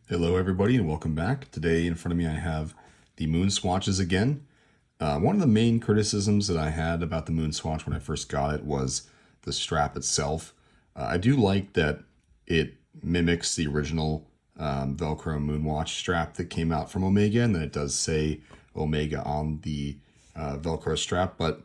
Hello everybody and welcome back. Today in front of me I have the MoonSwatches again. One of the main criticisms that I had about the MoonSwatch when I first got it was the strap itself. I do like that it mimics the original Velcro Moonwatch strap that came out from Omega, and then it does say Omega on the Velcro strap, but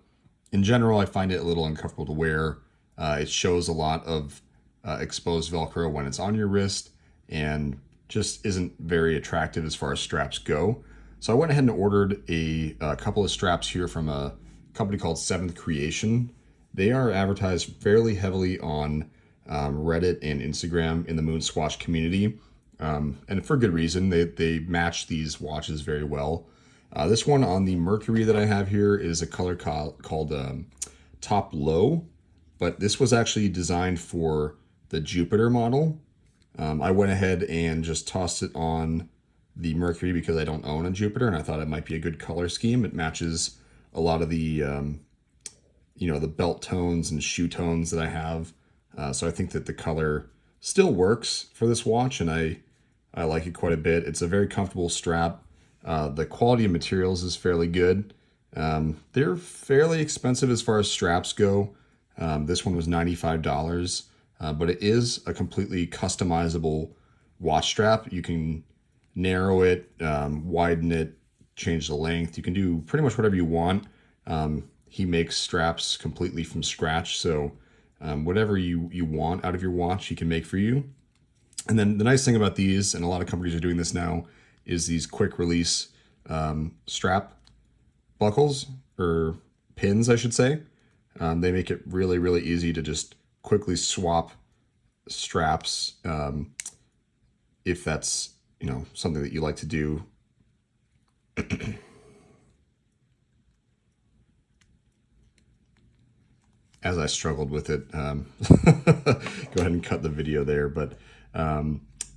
in general I find it a little uncomfortable to wear. It shows a lot of exposed Velcro when it's on your wrist, and just isn't very attractive as far as straps go. So I went ahead and ordered a couple of straps here from a company called SeventhCreation. They are advertised fairly heavily on Reddit and Instagram in the MoonSwatch community, and for good reason. They match these watches very well. This one on the Mercury that I have here is a color called Top Low, but this was actually designed for the Jupiter model. I went ahead and just tossed it on the Mercury because I don't own a Jupiter, and I thought it might be a good color scheme. It matches a lot of the, the belt tones and shoe tones that I have. So I think that the color still works for this watch, and I like it quite a bit. It's a very comfortable strap. The quality of materials is fairly good. They're fairly expensive as far as straps go. This one was $95. But it is a completely customizable watch strap. You can narrow it, widen it, change the length. You can do pretty much whatever you want. He makes straps completely from scratch, so whatever you want out of your watch, he can make for you. And then the nice thing about these, and a lot of companies are doing this now, is these quick release strap buckles, or pins, I should say. They make it really, really easy to just quickly swap straps if that's something that you like to do. As I struggled with it, go ahead and cut the video there, but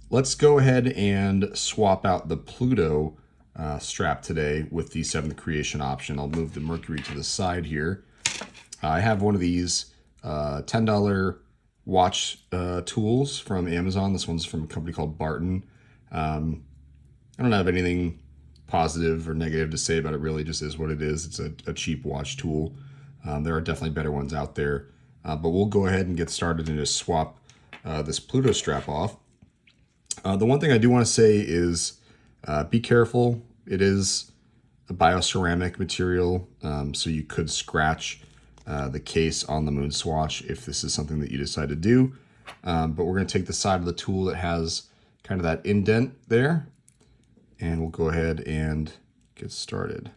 let's go ahead and swap out the Pluto strap today with the SeventhCreation option. I'll move the Mercury to the side here. I have one of these $10 watch tools from Amazon. This one's from a company called Barton. I don't have anything positive or negative to say about it. Really just is what it is. It's a cheap watch tool. There are definitely better ones out there, but we'll go ahead and get started and just swap this Pluto strap off. The one thing I do want to say is be careful. It is a bioceramic material, so you could scratch the case on the MoonSwatch if this is something that you decide to do. But we're going to take the side of the tool that has kind of that indent there, and we'll go ahead and get started.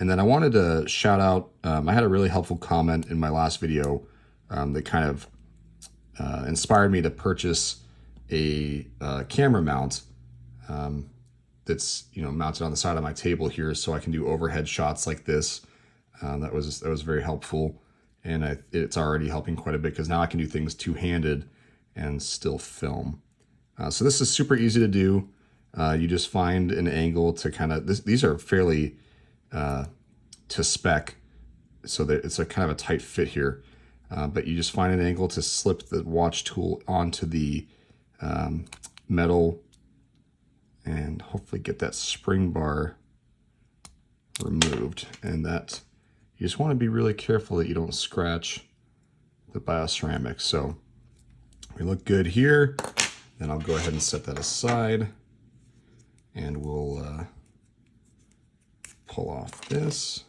And then I wanted to shout out, I had a really helpful comment in my last video that kind of inspired me to purchase a camera mount that's mounted on the side of my table here, so I can do overhead shots like this. That was very helpful, and it's already helping quite a bit because now I can do things two-handed and still film. So this is super easy to do. You just find an angle to kind of, these are fairly to spec, so that it's a kind of a tight fit here. But you just find an angle to slip the watch tool onto the metal and hopefully get that spring bar removed. And that, you just want to be really careful that you don't scratch the bioceramics. So we look good here. Then I'll go ahead and set that aside, and we'll pull off this.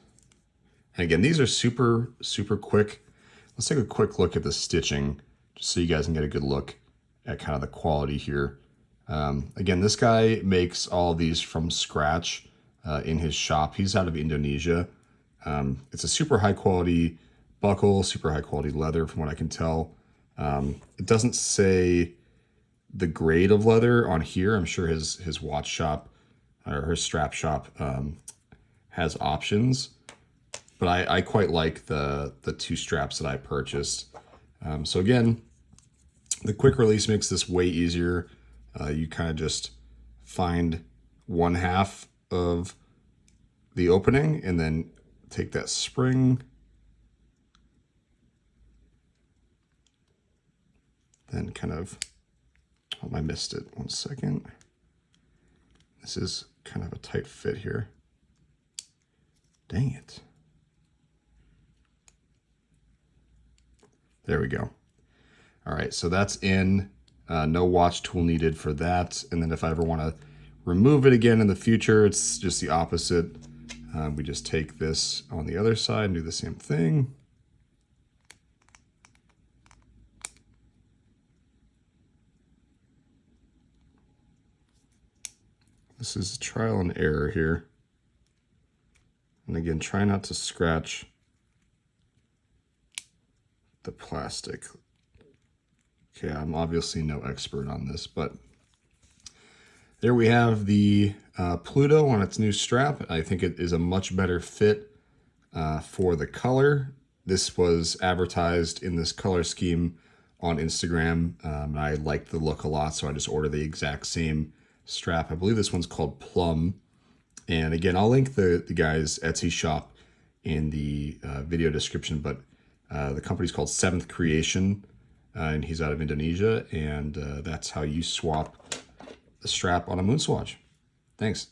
And again, these are super, super quick. Let's take a quick look at the stitching, just so you guys can get a good look at kind of the quality here. Again, this guy makes all these from scratch in his shop. He's out of Indonesia. It's a super high quality buckle, super high quality leather from what I can tell. It doesn't say the grade of leather on here. I'm sure his watch shop or his strap shop has options, but I quite like the two straps that I purchased. So again, the quick release makes this way easier. You kind of just find one half of the opening and then take that spring, then kind of I missed it. 1 second. This is kind of a tight fit here. Dang it. There we go. All right, so that's in. No watch tool needed for that. And then if I ever want to remove it again in the future, it's just the opposite. We just take this on the other side and do the same thing. This is trial and error here. And again, try not to scratch the plastic. Okay, I'm obviously no expert on this, but there we have the Pluto on its new strap. I think it is a much better fit for the color. This was advertised in this color scheme on Instagram. And I liked the look a lot, so I just ordered the exact same strap. I believe this one's called Plum. And again, I'll link the guy's Etsy shop in the video description, but the company's called SeventhCreation, and he's out of Indonesia, and that's how you swap the strap on a MoonSwatch. Thanks.